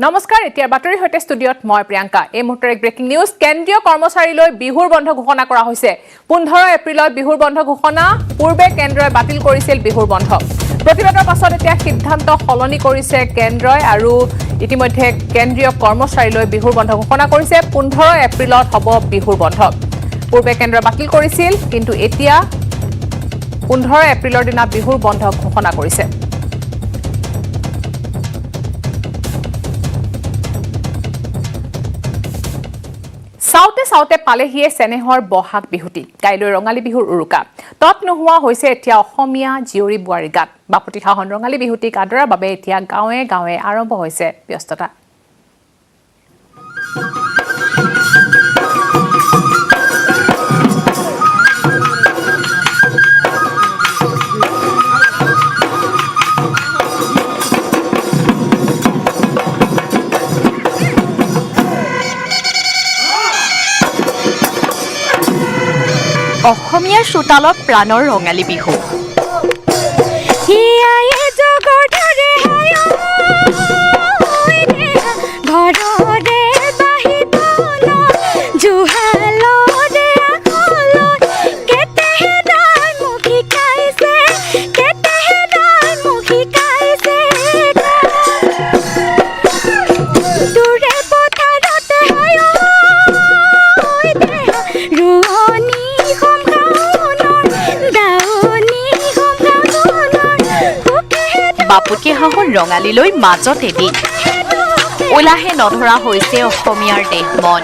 নমস্কাৰ এতিয়াৰ বাতৰিৰ সৈতে ষ্টুডিঅত মই প্ৰিয়ংকা এই মুহূৰ্তৰ এক ব্ৰেকিং নিউজ কেন্দ্ৰীয় কৰ্মচাৰীলৈ বিহুৰ বন্ধ ঘোষণা কৰা হৈছে 15 এপ্ৰিলত বিহুৰ বন্ধ ঘোষণা পূৰ্বে কেন্দ্ৰই বাতিল কৰিছিল বিহুৰ বন্ধ প্ৰতিবাদৰ পাছত এতিয়া সিদ্ধান্ত সলনি কৰিছে কেন্দ্ৰই আৰু ইতিমধ্যে কেন্দ্ৰীয় কৰ্মচাৰীলৈ বিহুৰ বন্ধ ঘোষণা কৰিছে 15 এপ্ৰিলত হ'ব বিহুৰ বন্ধ পূৰ্বে কেন্দ্ৰই বাতিল কৰিছিল কিন্তু এতিয়া 15 এপ্ৰিলৰ দিনা বিহুৰ বন্ধ ঘোষণা কৰিছে সাউতে পালেহিয়ে চেনেহৰ বহাগ বিহুটি কাইলৈ ৰঙালী বিহুৰ উৰুকা তত নোহোৱা হৈছে এতিয়া অসমীয়া জিয়ৰী বুৱাৰী গাত বাপতি সাহন ৰঙালী বিহুটিক আদৰাৰ বাবে এতিয়া গাঁৱে গাঁৱে আৰম্ভ হৈছে ব্যস্ততা অসমীয়াৰ চোতালত প্ৰাণৰ ৰঙালী বিহু বাপুতি সাহোন ৰঙালীলৈ মাজত এদিন ওলাহে নধৰা হৈছে অসমীয়াৰ দেহ মন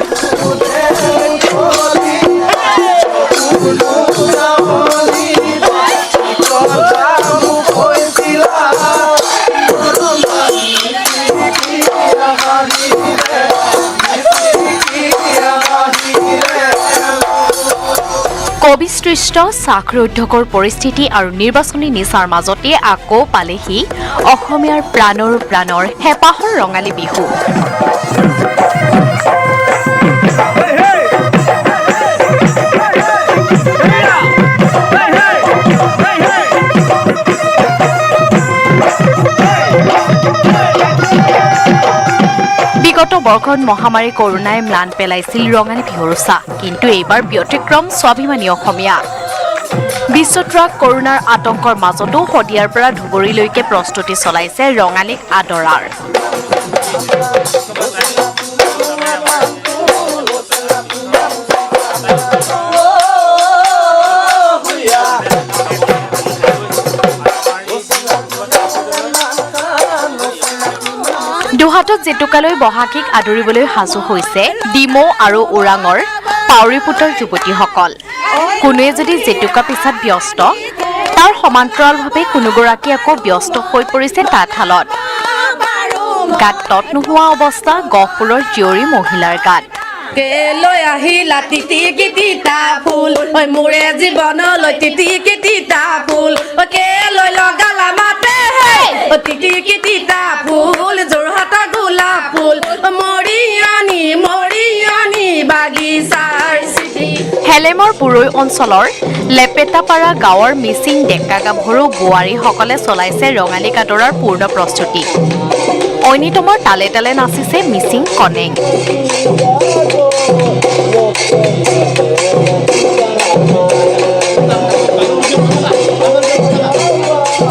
কবিসৃষ্ট চাকৰি পৰিস্থিতি আৰু নিৰ্বাচনী নিচাৰ মাজতে আকৌ পালেহি অসমীয়াৰ প্ৰাণৰ হেঁপাহৰ ৰঙালী বিহু বিগত বৰ্ষত মহামাৰী কৰোনাই ম্লান পেলাইছিল ৰঙালী বিহুৰ উৎসাহ কিন্তু এইবাৰ ব্যতিক্ৰম স্বাভিমানী অসমীয়া বিশ্বত্ৰাক কৰোনাৰ আতংকৰ মাজতো শদিয়াৰ পৰা ধুবুৰীলৈকে প্ৰস্তুতি চলাইছে ৰঙালীক আদৰাৰ দুহাটত জেতুকালৈ বহাগীক আদৰিবলৈ সাজু হৈছে ডিমৌ আৰু ওৰাঙৰ পাউৰিপুতৰ যুৱতীসকল কোনোৱে যদি জেতুকা পিছাত ব্যস্ত তাৰ সমান্তৰালভাৱে কোনোগৰাকী আকৌ ব্যস্ত হৈ পৰিছে তাঁতশালত গাত তত নোহোৱা অৱস্থা গহপুৰৰ জীয়ৰী মহিলাৰ গাত লৈ আহিলা তিতা ফুল ঐ মোৰে জীৱনলৈ তিতা ফুল কে লৈ লগালা মাতে তিতা ফুল যোৰহাটৰ গোলাপ ফুল মৰিয়ানি বাগিচাৰ হেলেমৰ বুৰৈ অঞ্চলৰ লেপেটাপাৰা গাঁৱৰ মিচিং ডেকা গাভৰু বোৱাৰীসকলে চলাইছে ৰঙালীক আদৰাৰ পূৰ্ণ প্ৰস্তুতি ঐনিতমৰ তালে তালে নাচিছে মিচিং কনেং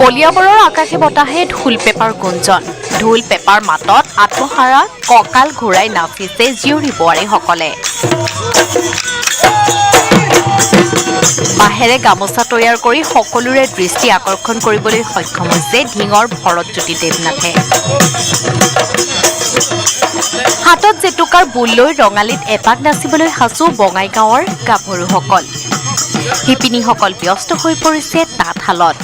কলিয়াবৰৰ আকাশে বতাহে ঢোল পেপাৰ গুঞ্জন ঢোল পেপাৰ মাতত আত্মহাৰা কঁকাল ঘূৰাই নাচিছে জীয়ৰী বোৱাৰীসকলে বাঁহেৰে গামোচা তৈয়াৰ কৰি সকলোৰে দৃষ্টি আকৰ্ষণ কৰিবলৈ সক্ষম হৈছে ঢিঙৰ ভৰতজ্যোতি দেৱনাথে হাতত জেতুকাৰ বোল লৈ ৰঙালীত এপাক নাচিবলৈ সাজু বঙাইগাঁৱৰ গাভৰুসকল শিপিনীসকল ব্যস্ত হৈ পৰিছে তাঁতশালত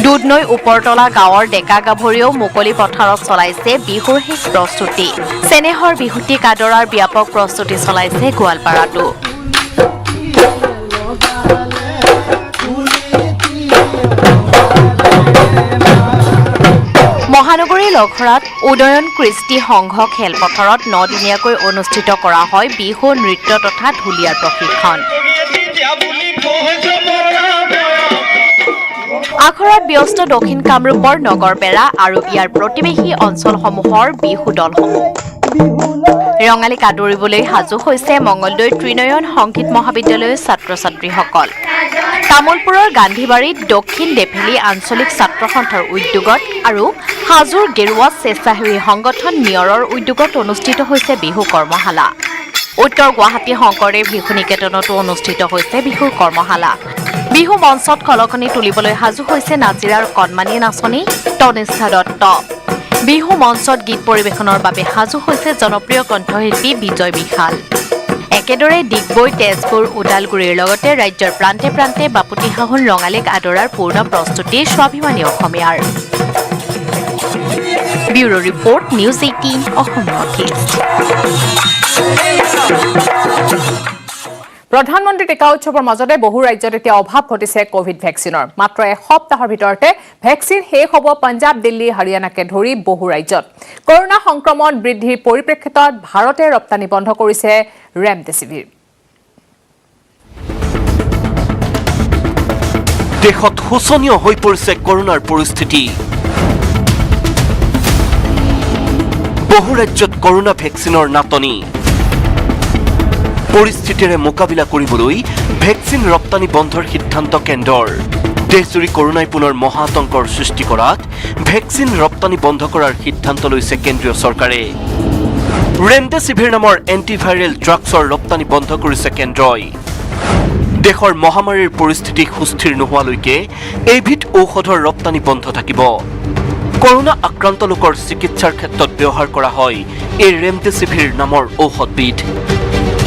দুধনৈ ওপৰতলা গাঁৱৰ ডেকা গাভৰুৱেও মুকলি পথাৰত চলাইছে বিহুৰ শেষ প্ৰস্তুতি চেনেহৰ বিহুটিক আদৰাৰ ব্যাপক প্ৰস্তুতি চলাইছে গোৱালপাৰাতো মহানগৰীৰ লখৰাত উদয়ন কৃষ্টি সংঘ খেলপথাৰত 9 দিনীয়াকৈ অনুষ্ঠিত কৰা হয় বিহু নৃত্য তথা ঢুলীয়াৰ প্ৰশিক্ষণ আখৰাত ব্যস্ত দক্ষিণ কামৰূপৰ নগৰপেৰা আৰু ইয়াৰ প্ৰতিৱেশী অঞ্চলসমূহৰ বিহু দলসমূহ ৰঙালীক আদৰিবলৈ সাজু হৈছে মঙলদৈ ত্ৰিনয়ন সংগীত মহাবিদ্যালয়ৰ ছাত্ৰ-ছাত্ৰীসকল তামোলপুৰৰ গান্ধীবাৰীত দক্ষিণ ডেফেলি আঞ্চলিক ছাত্ৰ সন্থাৰ উদ্যোগত আৰু হাজোৰ গেৰুৱা স্বেচ্ছাসেৱী সংগঠন নিয়ৰৰ উদ্যোগত অনুষ্ঠিত হৈছে বিহু কৰ্মশালা উত্তৰ গুৱাহাটী শংকৰদেৱ শিশু নিকেতনতো অনুষ্ঠিত হৈছে বিহুৰ কৰ্মশালা বিহু মঞ্চত খলকনি তুলিবলৈ সাজু হৈছে নাজিৰাৰ কণমানি নাচনী তনিষ্ঠা দত্ত বিহু মঞ্চত গীত পৰিৱেশনৰ বাবে সাজু হৈছে জনপ্ৰিয় কণ্ঠশিল্পী বিজয় বিশাল একেদৰে ডিগবৈ তেজপুৰ ওদালগুৰিৰ লগতে ৰাজ্যৰ প্ৰান্তে প্ৰান্তে বাপুতি সাহোন ৰঙালীক আদৰাৰ পূৰ্ণ প্ৰস্তুতি স্বাভিমানী অসমীয়াৰ bureau report news 18 Assam north east প্ৰধানমন্ত্ৰী টিকা উৎসৱৰ মাজতে বহু ৰাজ্যত এতিয়া অভাৱ ঘটিছে কোভিড ভেকচিনৰ মাত্ৰ এসপ্তাহৰ ভিতৰতে ভেকচিন শেষ হ'ব পঞ্জাৱ দিল্লী হাৰিয়ানাকে ধৰি বহু ৰাজ্যত কৰোনা সংক্ৰমণ বৃদ্ধিৰ পৰিপ্ৰেক্ষিতত ভাৰতে ৰপ্তানি বন্ধ কৰিছে ৰেমডেছিভিৰ দেশত শোচনীয় হৈ পৰিছে কৰোনাৰ পৰিস্থিতি বহু ৰাজ্যত কৰোনা ভেকচিনৰ নাটনি পৰিস্থিতিৰে মোকাবিলা কৰিবলৈ ভেকচিন ৰপ্তানি বন্ধৰ সিদ্ধান্ত কেন্দ্ৰৰ দেশজুৰি কৰোনাই পুনৰ মহাতংকৰ সৃষ্টি কৰাত ভেকচিন ৰপ্তানি বন্ধ কৰাৰ সিদ্ধান্ত লৈছে কেন্দ্ৰীয় চৰকাৰে ৰেমডেছিভিৰ নামৰ এণ্টিভাইৰেল ড্ৰাগছৰ ৰপ্তানি বন্ধ কৰিছে কেন্দ্ৰই দেশৰ মহামাৰীৰ পৰিস্থিতি সুস্থিৰ নোহোৱালৈকে এইবিধ ঔষধৰ ৰপ্তানি বন্ধ থাকিব কৰোনা আক্ৰান্ত লোকৰ চিকিৎসাৰ ক্ষেত্ৰত ব্যৱহাৰ কৰা হয় এই ৰেমডেছিভিৰ নামৰ ঔষধবিধ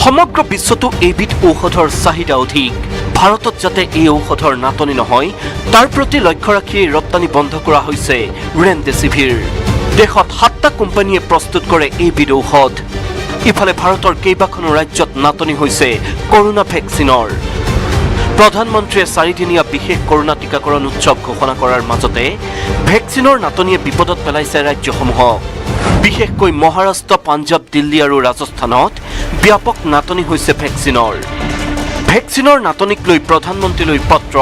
সমগ্ৰ বিশ্বতো এইবিধ ঔষধৰ চাহিদা অধিক ভাৰতত যাতে এই ঔষধৰ নাটনি নহয় তাৰ প্ৰতি লক্ষ্য ৰাখি ৰপ্তানি বন্ধ কৰা হৈছে ৰেমডেছিভিৰ দেশত 7টা কোম্পানীয়ে প্ৰস্তুত কৰে এইবিধ ঔষধ ইফালে ভাৰতৰ কেইবাখনো ৰাজ্যত নাটনি হৈছে কৰোনা ভেকচিনৰ প্ৰধানমন্ত্ৰীয়ে 4দিনীয়া বিশেষ কৰোনা টিকাকৰণ উৎসৱ ঘোষণা কৰাৰ মাজতে ভেকচিনৰ নাটনিয়ে বিপদত পেলাইছে ৰাজ্যসমূহক বিশেষকৈ মহাৰাষ্ট্ৰ পঞ্জাৱ দিল্লী আৰু ৰাজস্থানত ব্যাপক নাটনি হৈছে ভেকচিনৰ নাটনিক লৈ প্ৰধানমন্ত্ৰীলৈ পত্ৰ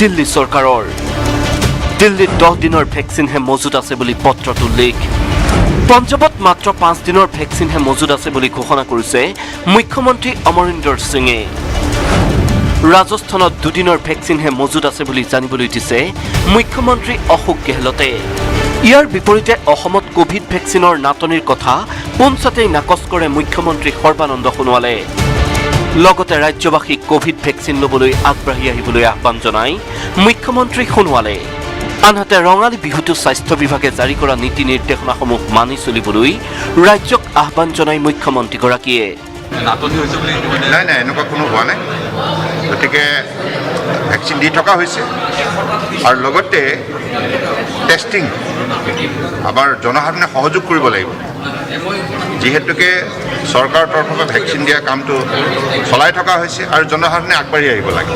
দিল্লী চৰকাৰৰ দিল্লীত 10 দিনৰ ভেকচিনহে মজুত আছে বুলি পত্ৰত উল্লেখ পঞ্জাৱত মাত্ৰ 5 দিনৰ ভেকচিনহে মজুত আছে বুলি ঘোষণা কৰিছে মুখ্যমন্ত্ৰী অমৰিন্দৰ সিঙে ৰাজস্থানত 2 দিনৰ ভেকচিনহে মজুত আছে বুলি জানিবলৈ দিছে মুখ্যমন্ত্ৰী অশোক গেহলতে ইয়াৰ বিপৰীতে অসমত কোভিড ভেকচিনৰ নাটনিৰ কথা পোনছাতেই নাকচ কৰে মুখ্যমন্ত্ৰী সৰ্বানন্দ সোণোৱালে লগতে ৰাজ্যবাসীক কোভিড ভেকচিন ল'বলৈ আগবাঢ়ি আহিবলৈ আহ্বান জনায় মুখ্যমন্ত্ৰী সোণোৱালে আনহাতে ৰঙালী বিহুটো স্বাস্থ্য বিভাগে জাৰি কৰা নীতি নিৰ্দেশনাসমূহ মানি চলিবলৈ ৰাজ্যক আহ্বান জনায় মুখ্যমন্ত্ৰীগৰাকীয়ে নাটনি হৈছে বুলি নাই এনেকুৱা কোনো হোৱা নাই গতিকে ভেকচিন দি থকা হৈছে আৰু লগতে টেষ্টিং আমাৰ জনসাধাৰণে সহযোগ কৰিব লাগিব যিহেতুকে চৰকাৰৰ তৰফৰ পৰা ভেকচিন দিয়া কামটো চলাই থকা হৈছে আৰু জনসাধাৰণে আগবাঢ়ি আহিব লাগে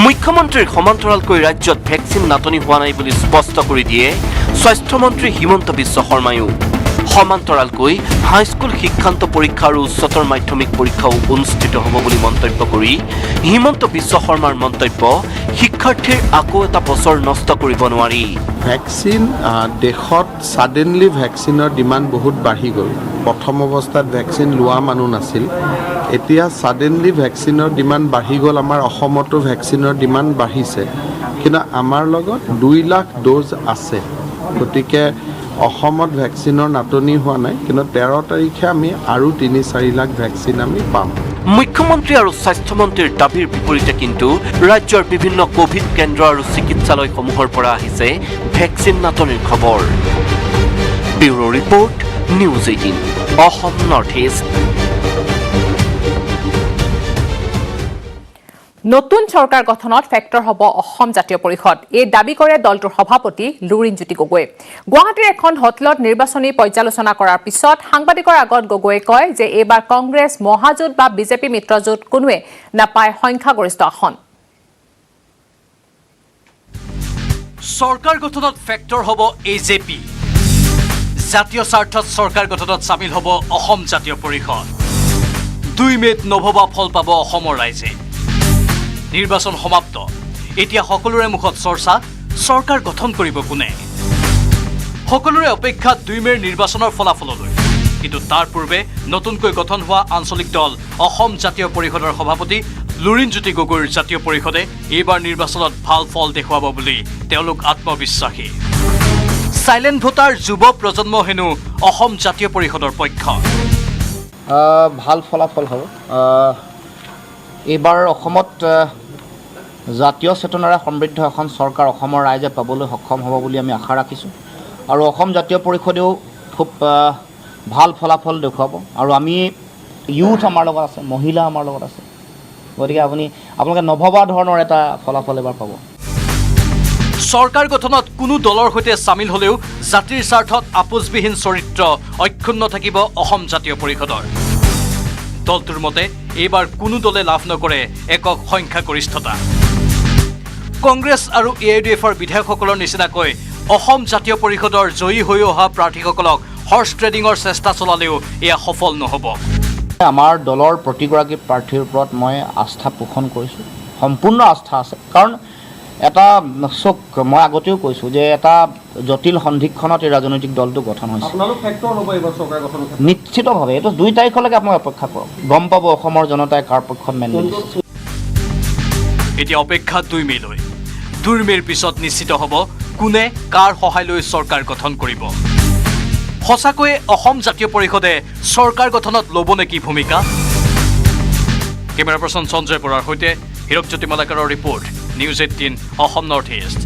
মুখ্যমন্ত্ৰীৰ সমান্তৰালকৈ ৰাজ্যত ভেকচিন নাটনি হোৱা নাই বুলি স্পষ্ট কৰি দিয়ে স্বাস্থ্যমন্ত্ৰী হিমন্ত বিশ্ব শৰ্মায়ো সমান্তৰালকৈ হাইস্কুল শিক্ষান্ত পৰীক্ষা আৰু উচ্চতৰ মাধ্যমিক পৰীক্ষাও অনুষ্ঠিত হ'ব বুলি মন্তব্য কৰি হিমন্ত বিশ্ব শৰ্মাৰ মন্তব্য শিক্ষাৰ্থীৰ আকৌ এটা বছৰ নষ্ট কৰিব নোৱাৰি ভেকচিন দেশত সাডেনলি ভেকচিনৰ ডিমাণ্ড বহুত বাঢ়ি গ'ল প্ৰথম অৱস্থাত ভেকচিন লোৱা মানুহ নাছিল এতিয়া সাডেনলি ভেকচিনৰ ডিমাণ্ড বাঢ়ি গ'ল আমাৰ অসমতো ভেকচিনৰ ডিমাণ্ড বাঢ়িছে কিন্তু আমাৰ লগত 2 লাখ ড'জ আছে গতিকে অসমত ভেকচিনৰ নাটনি হোৱা নাই কিন্তু 13 তাৰিখে আমি আৰু 3-4 লাখ ভেকচিন আমি পাম মুখ্যমন্ত্ৰী আৰু স্বাস্থ্যমন্ত্ৰীৰ দাবীৰ বিপৰীতে কিন্তু ৰাজ্যৰ বিভিন্ন কোভিড কেন্দ্ৰ আৰু চিকিৎসালয়সমূহৰ পৰা আহিছে ভেকচিন নাটনিৰ খবৰ bureau report news 18 Assam north east নতুন চৰকাৰ গঠনত ফেক্টৰ হ'ব অসম জাতীয় পৰিষদ এই দাবী কৰে দলটোৰ সভাপতি লুৰিণজ্যোতি গগৈ গুৱাহাটীৰ এখন হোটেলত নিৰ্বাচনী পৰ্যালোচনা কৰাৰ পিছত সাংবাদিকৰ আগত গগৈয়ে কয় যে এইবাৰ কংগ্ৰেছ মহাজোঁট বা বিজেপি মিত্ৰজোঁট কোনোৱে নাপায় সংখ্যাগৰিষ্ঠ আসন চৰকাৰ গঠনত ফেক্টৰ হ'ব এজেপি জাতীয় স্বাৰ্থত চৰকাৰ গঠনত সামিল হ'ব অসম জাতীয় পৰিষদ 2 মেত নভবা ফল পাব অসমৰ ৰাইজে নিৰ্বাচন সমাপ্ত এতিয়া সকলোৰে মুখত চৰ্চা চৰকাৰ গঠন কৰিব কোনে? সকলোৰে অপেক্ষা 2 মেৰ নিৰ্বাচনৰ ফলাফললৈ। কিন্তু তাৰ পূৰ্বে নতুনকৈ গঠন হোৱা আঞ্চলিক দল অসম জাতীয় পৰিষদৰ সভাপতি লুৰিণজ্যোতি গগৈৰ জাতীয় পৰিষদে এইবাৰ নিৰ্বাচনত ভাল ফল দেখুৱাব বুলি তেওঁলোক আত্মবিশ্বাসী। সাইলেণ্ট ভোটাৰ যুৱ প্ৰজন্ম হেনো অসম জাতীয় পৰিষদৰ পক্ষ। ভাল ফলাফল হ'ব। এইবাৰ অসমত জাতীয় চেতনাৰে সমৃদ্ধ এখন চৰকাৰ অসমৰ ৰাইজে পাবলৈ সক্ষম হ'ব বুলি আমি আশা ৰাখিছোঁ আৰু অসম জাতীয় পৰিষদেও খুব ভাল ফলাফল দেখুৱাব আৰু আমি ইউথ আমাৰ লগত আছে, মহিলা আমাৰ লগত আছে, গতিকে আপোনালোকে নভবা ধৰণৰ এটা ফলাফল এবাৰ পাব। চৰকাৰ গঠনত কোনো দলৰ সৈতে চামিল হ'লেও জাতিৰ স্বাৰ্থত আপোচবিহীন চৰিত্ৰ অক্ষুণ্ণ থাকিব অসম জাতীয় পৰিষদৰ। দলটোৰ মতে এইবাৰ কোনো দলে লাভ নকৰে একক সংখ্যাগৰিষ্ঠতা। কংগ্ৰেছ আৰু AIUDFৰ বিধায়কসকলৰ নিচিনাকৈ অসম জাতীয় পৰিষদৰ জয়ী হৈ অহা প্ৰাৰ্থীসকলক হৰ্চ ট্ৰেডিঙৰ চেষ্টা চলালেও এয়া সফল নহ'ব। আমাৰ দলৰ প্ৰতিগৰাকী প্ৰাৰ্থীৰ ওপৰত মই আস্থা পোষণ কৰিছোঁ, সম্পূৰ্ণ আস্থা আছে। কাৰণ এটা মই আগতেও কৈছোঁ যে এটা জটিল সন্ধিক্ষণত এই ৰাজনৈতিক দলটো গঠন হৈছে। নিশ্চিতভাৱে এইটো 2 তাৰিখলৈকে আপোনালোকে অপেক্ষা কৰক, গম পাব অসমৰ জনতাই কাৰ পক্ষত মেলি দিছে। এতিয়া অপেক্ষা 2 মেলৈ। 2 মেৰ পিছত নিশ্চিত হ'ব কোনে কাৰ সহায় লৈ চৰকাৰ গঠন কৰিব। সঁচাকৈয়ে অসম জাতীয় পৰিষদে চৰকাৰ গঠনত ল'ব নেকি ভূমিকা? কেমেৰা পাৰ্চন সঞ্জয় বৰাৰ সৈতে হীৰকজ্যোতি মালাকাৰৰ report, news 18 Assam north east.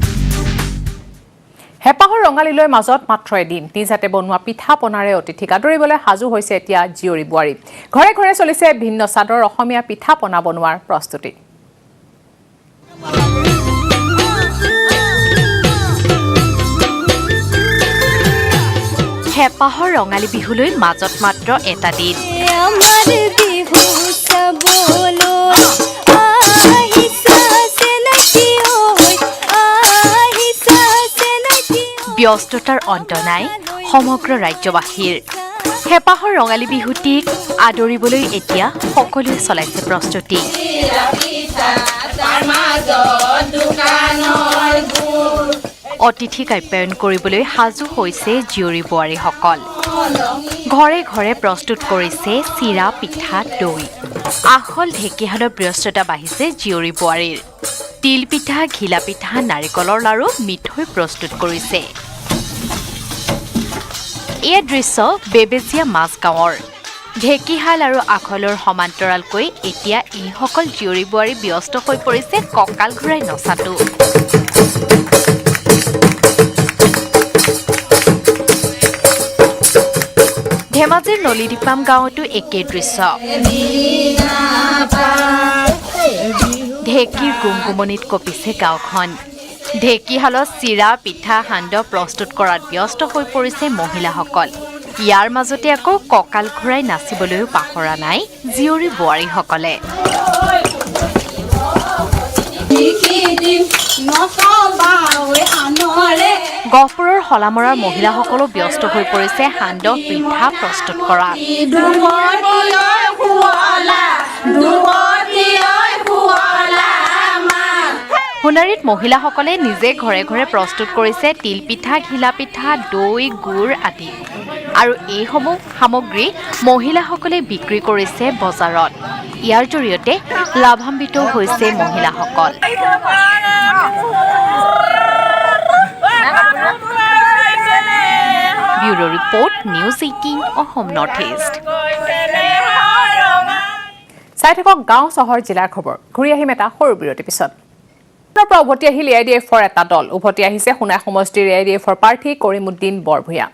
হেঁপাহৰ ৰঙালীলৈ মাজত মাত্ৰ এদিন নিজাতে বনোৱা পিঠা পনাৰে অতিথিক আদৰিবলৈ সাজু হৈছে এতিয়া জীয়ৰী বোৱাৰী। ঘৰে ঘৰে চলিছে ভিন্ন স্বাদৰ অসমীয়া পিঠা পনা বনোৱাৰ প্ৰস্তুতি। হেঁপাহৰ ৰঙালী বিহুলৈ মাজত মাত্ৰ এটা দিন। ব্যস্ততাৰ অন্ত নাই সমগ্ৰ ৰাজ্যবাসীৰ। হেঁপাহৰ ৰঙালী বিহুটিক আদৰিবলৈ এতিয়া সকলোৱে চলাইছে প্ৰস্তুতি। অতিথিক আপ্যায়ন কৰিবলৈ সাজু হৈছে জীয়ৰী বোৱাৰীসকল। ঘৰে ঘৰে প্ৰস্তুত কৰিছে চিৰা, পিঠা, দৈ। আখল ঢেঁকীহালৰ ব্যস্ততা বাঢ়িছে জীয়ৰী বোৱাৰীৰ। তিল পিঠা, ঘিলা পিঠা, নাৰিকলৰ লাৰু, মিঠৈ প্ৰস্তুত কৰিছে। এয়া দৃশ্য বেবেজীয়া মাজগাঁৱৰ। ঢেঁকীহাল আৰু আখলৰ সমান্তৰালকৈ এতিয়া এইসকল জীয়ৰী বোৱাৰী ব্যস্ত হৈ পৰিছে কঁকাল ঘূৰাই নচাটো। ধেমাজিৰ নলীডিপাম গাঁৱতো একেই দৃশ্য। ঢেঁকীৰ গুমগুমনিত কঁপিছে গাঁওখন। ঢেঁকীশালত চিৰা, পিঠা, সান্দহ প্ৰস্তুত কৰাত ব্যস্ত হৈ পৰিছে মহিলাসকল। ইয়াৰ মাজতে আকৌ কঁকাল ঘূৰাই নাচিবলৈও পাহৰা নাই জীয়ৰী বোৱাৰীসকলে। গহপুৰৰ হলামৰাৰ মহিলাসকলো ব্যস্ত হৈ পৰিছে সান্দহ, পিঠা প্ৰস্তুত কৰাত। সোণাৰীত মহিলাসকলে নিজে ঘৰে ঘৰে প্ৰস্তুত কৰিছে তিল পিঠা, ঘিলা পিঠা, দৈ, গুড় আদি। আৰু এইসমূহ সামগ্ৰী মহিলাসকলে বিক্ৰী কৰিছে বজাৰত। ইয়াৰ জৰিয়তে লাভান্বিত হৈছে মহিলাসকল। Bureau report, news 18 Assam north east. চাই থাকক গাঁও চহৰ জিলাৰ খবৰ। ঘূৰি আহিম এটা সৰু বিৰতিৰ পিছত। পৰা উভতি আহিল AIUDFৰ এটা দল। উভতি আহিছে সোণাই সমষ্টিৰ AIUDFৰ প্ৰাৰ্থী কৰিমুদ্দিন বৰভূঞা।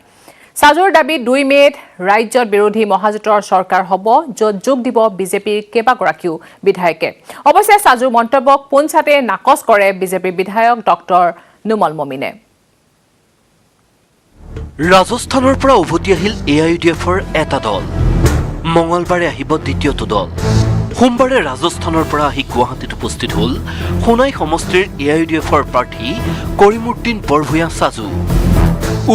সাজুৰ দাবী 2 মেত ৰাজ্যত বিৰোধী মহাজোঁটৰ চৰকাৰ হ'ব, য'ত যোগ দিব বিজেপিৰ কেইবাগৰাকীও বিধায়কে। অৱশ্যে সাজুৰ মন্তব্যক পোনছাতে নাকচ কৰে বিজেপিৰ বিধায়ক ডক্টৰ নুমল মমিনে। ৰাজস্থানৰ পৰা উভতি আহিল AIUDFৰ এটা দল। মঙলবাৰে আহিব দ্বিতীয়টো দল। সোমবাৰে ৰাজস্থানৰ পৰা আহি গুৱাহাটীত উপস্থিত হ'ল সোণাই সমষ্টিৰ AIUDFৰ প্ৰাৰ্থী কৰিমুদ্দিন বৰভূঞা সাজু।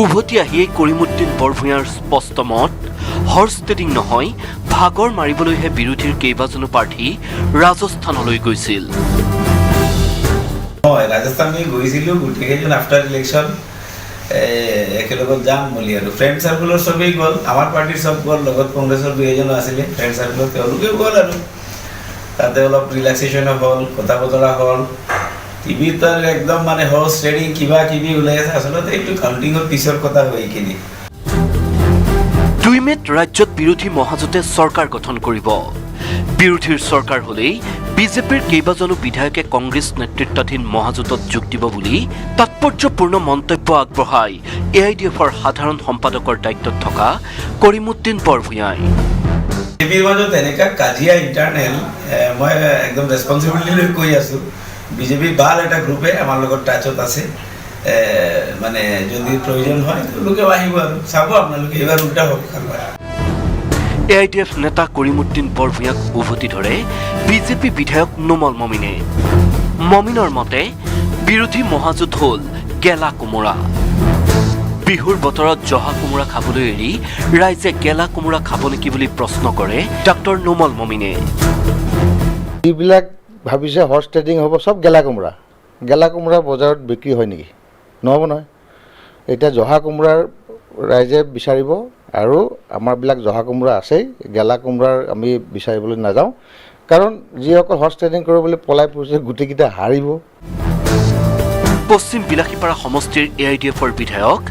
উভতি আহিয়েই কৰিমুদ্দিন বৰভূঞাৰ স্পষ্ট মত, হৰ্চ ট্ৰেডিং নহয়, ভাগৰ মাৰিবলৈহে বিৰোধীৰ কেইবাজনো প্ৰাৰ্থী ৰাজস্থানলৈ গৈছিল। হয়, ৰাজস্থান আমি গৈছিলোঁ গোটেইকেইজন আফটাৰ ইলেকশ্যন একেলগত যাম বুলি আৰু ফ্ৰেণ্ড চাৰ্কুলৰ চবেই গ'ল আমাৰ পাৰ্টিৰ চব গ'ল লগত কংগ্ৰেছৰ 2 আছিলে ফ্ৰেণ্ড চাৰ্কুলত তেওঁলোকেও গ'ল আৰু তাতে অলপ ৰিলেক্সেশ্যনো হ'ল কথা বতৰা হ'ল টিভিত একদম মানে হৰ্চ ট্ৰেডিং কিবা কিবি ওলাই আছে আচলতে এইটো কাউণ্টিঙৰ পিছৰ কথা হয় এইখিনি 2 মেত ৰাজ্যত বিৰোধী মহাজোঁটে চৰকাৰ গঠন কৰিব বিৰোধীৰ চৰকাৰ হ'লেই বিজেপিৰ কেইবাজনো বিধায়কে কংগ্ৰেছ নেতৃত্বাধীন মহাজোঁটত যোগ দিব বুলি তাৎপৰ্যপূৰ্ণ মন্তব্য আগবঢ়াই AIDFৰ সাধাৰণ সম্পাদকৰ দায়িত্বত থকা কৰিমুদ্দিন বৰভূঞাই বিজেপিৰ মাজত এনেকুৱা কাজিয়া ইণ্টাৰনেল মই একদম ৰেছপনচিবিলিটি লৈ কৈ আছোঁ বিজেপিৰ ভাল এটা গ্ৰুপে আমাৰ লগত টাচত আছে মানে যদি প্ৰয়োজন হয় তেওঁলোকেও আহিব আৰু চাব আপোনালোকে এইবাৰ উল্টা হ'ব AIDF নেতা কৰিমুদ্দিন বৰভূঞাক উভতি ধৰে বিজেপি বিধায়ক নোমল মমিনে মমিনৰ মতে বিৰোধী মহাজোঁট হ'ল গেলা কোমোৰা বিহুৰ বতৰত জহা কোমোৰা খাবলৈ এৰি ৰাইজে গেলা কোমোৰা খাব নেকি বুলি প্ৰশ্ন কৰে ডক্টৰ নোমল মমিনে যিবিলাক ভাবিছে হৰ্চ ট্ৰেডিং হ'ব সব গেলা কোমোৰা বজাৰত বিক্ৰী হয় নেকি নহ'ব নহয় এতিয়া জহা কোমোৰাৰ ৰাইজে বিচাৰিব আৰু আমাৰবিলাক জহা কোমোৰা আছেই গেলা কোমোৰাৰ আমি বিচাৰিবলৈ নাযাওঁ কাৰণ যিসকল হৰ্চ ট্ৰেডিং কৰিবলৈ পলাই ফুৰিছে গোটেইকেইটা হাৰিব পশ্চিম বিলাসীপাৰা সমষ্টিৰ AIDFৰ বিধায়ক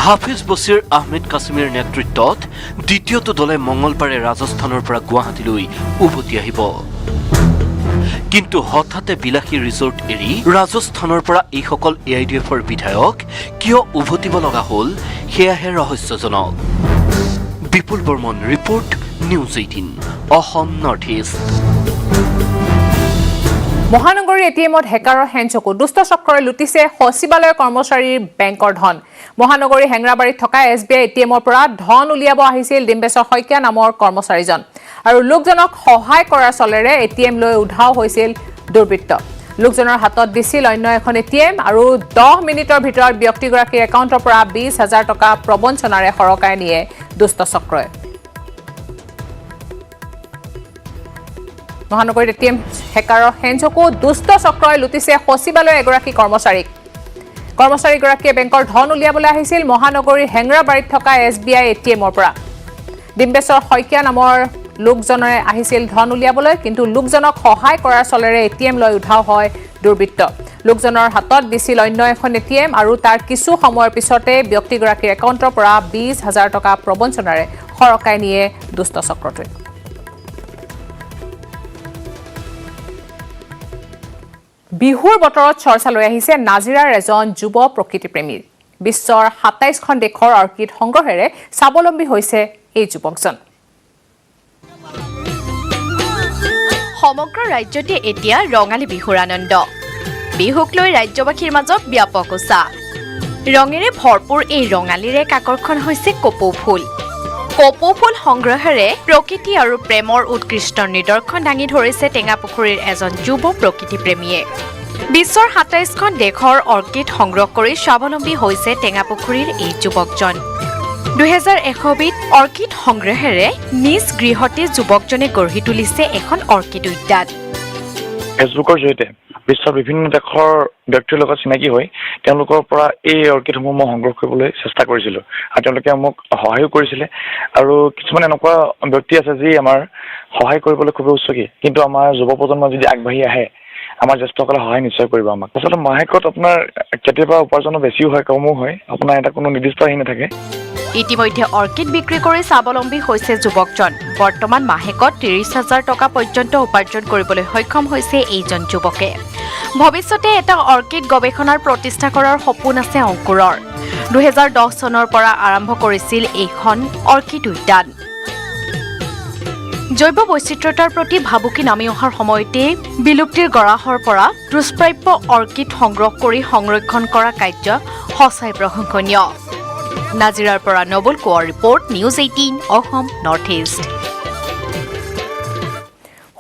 হাফিজ বছিৰ আহমেদ কাছিমিৰ নেতৃত্বত দ্বিতীয়টো দলে মঙলবাৰে ৰাজস্থানৰ পৰা গুৱাহাটীলৈ উভতি আহিব কিন্তু হঠাতে বিলাসী ৰিজৰ্ট এৰি ৰাজস্থানৰ পৰা এইসকল AIDFৰ বিধায়ক কিয় উভতিব লগা হ'ল সেয়াহে ৰহস্যজনক Bipul Barman report news 18 Assam north east মহানগৰীৰ এটিএমত হেকাৰৰ হেণ্ডচকু দুষ্ট চক্ৰই লুটিছে সচিবালয়ৰ কৰ্মচাৰীৰ বেংকৰ ধন মহানগৰীৰ হেংৰাবাৰীত থকা SBI এটিএমৰ পৰা ধন উলিয়াব আহিছিল ডিম্বেশ্বৰ শইকীয়া নামৰ কৰ্মচাৰীজন আৰু লোকজনক সহায় কৰাৰ চলেৰে এটিএম লৈ উধাও হৈছিল দুৰ্বৃত্ত লোকজনৰ হাতত দিছিল অন্য এখন এটিএম আৰু 10 মিনিটৰ ভিতৰত ব্যক্তিগৰাকীৰ একাউণ্টৰ পৰা 20,000 টকা প্ৰবঞ্চনাৰে সৰকাই নিয়ে দুষ্ট চক্ৰই মহানগৰীৰ এটিএম হেকাৰৰ হেণ্ডচকু দুষ্ট চক্ৰই লুটিছে সচিবালয়ৰ এগৰাকী কৰ্মচাৰীগৰাকীয়ে বেংকৰ ধন উলিয়াবলৈ আহিছিল মহানগৰীৰ হেংৰাবাৰীত থকা SBI এটিএমৰ পৰা ডিম্বেশ্বৰ শইকীয়া নামৰ লোকজনে আহিছিল ধন উলিয়াবলৈ কিন্তু লোকজনক সহায় কৰাৰ চলেৰে এটিএম লৈ উধাও হয় দুৰ্বৃত্ত লোকজনৰ হাতত দিছিল অন্য এখন এটিএম আৰু তাৰ কিছু সময়ৰ পিছতে ব্যক্তিগৰাকীৰ একাউণ্টৰ পৰা 20,000 টকা প্ৰবঞ্চনাৰে সৰকাই নিয়ে দুষ্ট চক্ৰটোৱে বিহুৰ বতৰত চৰ্চা লৈ আহিছে নাজিৰাৰ এজন যুৱ প্ৰকৃতিপ্ৰেমীৰ বিশ্বৰ 27খন দেশৰ অৰ্কিড সংগ্ৰহেৰে স্বাৱলম্বী হৈছে এই যুৱকজন সমগ্ৰ ৰাজ্যতে এতিয়া ৰঙালী বিহুৰ আনন্দ বিহুক লৈ ৰাজ্যবাসীৰ মাজত ব্যাপক উৎসাহ ৰঙেৰে ভৰপূৰ এই ৰঙালীৰ এক আকৰ্ষণ হৈছে কপৌ ফুল সংগ্ৰহেৰে প্ৰকৃতি আৰু প্ৰেমৰ উৎকৃষ্ট নিদৰ্শন দাঙি ধৰিছে টেঙাপুখুৰীৰ এজন যুৱ প্ৰকৃতিপ্ৰেমীয়ে বিশ্বৰ 27খন দেশৰ অৰ্কিড সংগ্ৰহ কৰি স্বাৱলম্বী হৈছে টেঙাপুখুৰীৰ এই যুৱকজন 2100 বিধ অৰ্কিড সংগ্ৰহেৰে নিজ গৃহতে যুৱকজনে গঢ়ি তুলিছে এখন অৰ্কিড উদ্যান ফেচবুকৰ জৰিয়তে বিশ্বৰ বিভিন্ন দেশৰ ব্যক্তিৰ লগত চিনাকি হৈ তেওঁলোকৰ পৰা এই অৰ্কিডসমূহ মই সংগ্ৰহ কৰিবলৈ চেষ্টা কৰিছিলোঁ আৰু তেওঁলোকে মোক সহায়ো কৰিছিলে আৰু কিছুমান এনেকুৱা ব্যক্তি আছে যি আমাৰ সহায় কৰিবলৈ খুব উৎসুকী কিন্তু আমাৰ যুৱ প্ৰজন্ম যদি আগবাঢ়ি আহে আমাৰ জ্যেষ্ঠসকলে সহায় নিশ্চয় কৰিব আমাক আচলতে মাহেকত আপোনাৰ কেতিয়াবা উপাৰ্জনো বেছিও হয় কমো হয় আপোনাৰ এটা কোনো নিৰ্দিষ্ট আহি নাথাকে ইতিমধ্যে অৰ্কিড বিক্ৰী কৰি স্বাৱলম্বী হৈছে যুৱকজন বৰ্তমান মাহেকত 30,000 টকা পৰ্যন্ত উপাৰ্জন কৰিবলৈ সক্ষম হৈছে এইজন যুৱকে ভৱিষ্যতে এটা অৰ্কিড গৱেষণাৰ প্ৰতিষ্ঠা কৰাৰ সপোন আছে অংকুৰৰ 2010 চনৰ পৰা আৰম্ভ কৰিছিল এইখন অৰ্কিড উদ্যান জৈৱ বৈচিত্ৰতাৰ প্ৰতি ভাবুকি নামি অহাৰ সময়তে বিলুপ্তিৰ গৰাহৰ পৰা দুষ্প্ৰাপ্য অৰ্কিড সংগ্ৰহ কৰি সংৰক্ষণ কৰা কাৰ্য সঁচাই প্ৰশংসনীয় নাজিৰাৰ পৰা নবল কোৱাৰ report news 18 Assam north east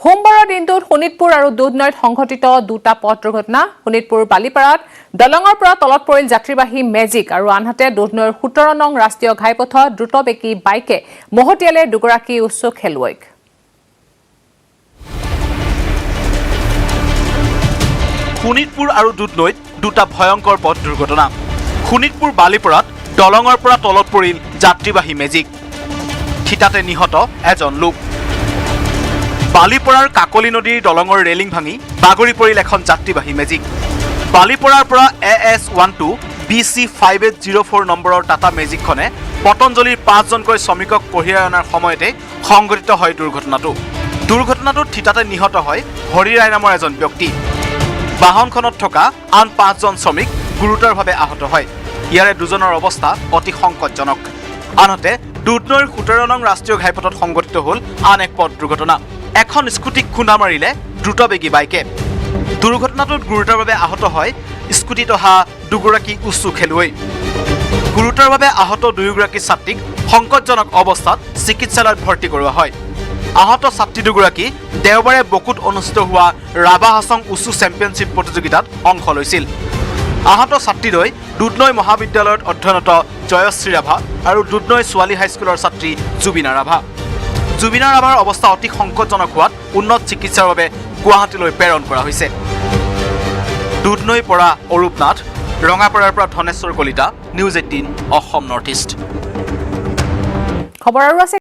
সোমবাৰৰ দিনটোত শোণিতপুৰ আৰু দুধনৈত সংঘটিত দুটা পথ দুৰ্ঘটনা শোণিতপুৰ বালিপাৰাত দলঙৰ পৰা তলত পৰিল যাত্ৰীবাহী মেজিক আৰু আনহাতে দুধনৈৰ 17 নং ৰাষ্ট্ৰীয় ঘাইপথত দ্ৰুতবেগী বাইকে মহতিয়ালে দুগৰাকী উচ্চ খেলুৱৈক শোণিতপুৰ আৰু দুধনৈত দুটা ভয়ংকৰ পথ দুৰ্ঘটনা শোণিতপুৰ বালিপৰাত দলঙৰ পৰা তলত পৰিল যাত্ৰীবাহী মেজিক থিতাতে নিহত এজন লোক বালিপৰাৰ কাকলি নদীৰ দলঙৰ ৰেলিং ভাঙি বাগৰি পৰিল এখন যাত্ৰীবাহী মেজিক বালিপৰাৰ পৰা AS12 BC 5804 নম্বৰৰ টাটা মেজিকখনে পতঞ্জলিৰ 5জনকৈ শ্ৰমিকক কঢ়িয়াই অনাৰ সময়তে সংঘটিত হয় দুৰ্ঘটনাটোত থিতাতে নিহত হয় হৰি ৰায় নামৰ এজন ব্যক্তি বাহনখনত থকা আন 5জন শ্ৰমিক গুৰুতৰভাৱে আহত হয় ইয়াৰে দুজনৰ অৱস্থা অতি সংকটজনক আনহাতে দুধনৈৰ 17 নং ৰাষ্ট্ৰীয় ঘাইপথত সংঘটিত হ'ল আন এক পথ দুৰ্ঘটনা এখন স্কুটিক খুন্দা মাৰিলে দ্ৰুতবেগী বাইকে দুৰ্ঘটনাটোত গুৰুতৰভাৱে আহত হয় স্কুটিত অহা দুগৰাকী উচ্চ খেলুৱৈ গুৰুতৰভাৱে আহত দুয়োগৰাকী ছাত্ৰীক সংকটজনক অৱস্থাত চিকিৎসালয়ত ভৰ্তি কৰোৱা হয় আহত ছাত্ৰী দুগৰাকী দেওবাৰে বকুত অনুষ্ঠিত হোৱা ৰাভা হাছং উচু চেম্পিয়নশ্বিপ প্ৰতিযোগিতাত অংশ লৈছিল আহত ছাত্ৰীদ্বয় দুধনৈ মহাবিদ্যালয়ত অধ্যয়নৰত জয়শ্ৰী ৰাভা আৰু দুধনৈ ছোৱালী হাইস্কুলৰ ছাত্ৰী জুবিনা ৰাভাৰ অৱস্থা অতি সংকটজনক হোৱাত উন্নত চিকিৎসাৰ বাবে গুৱাহাটীলৈ প্ৰেৰণ কৰা হৈছে দুধনৈৰ পৰা অৰূপ নাথ ৰঙাপাৰাৰ পৰা Dhaneswar Kalita news 18 Assam north east খবৰ আৰু আছে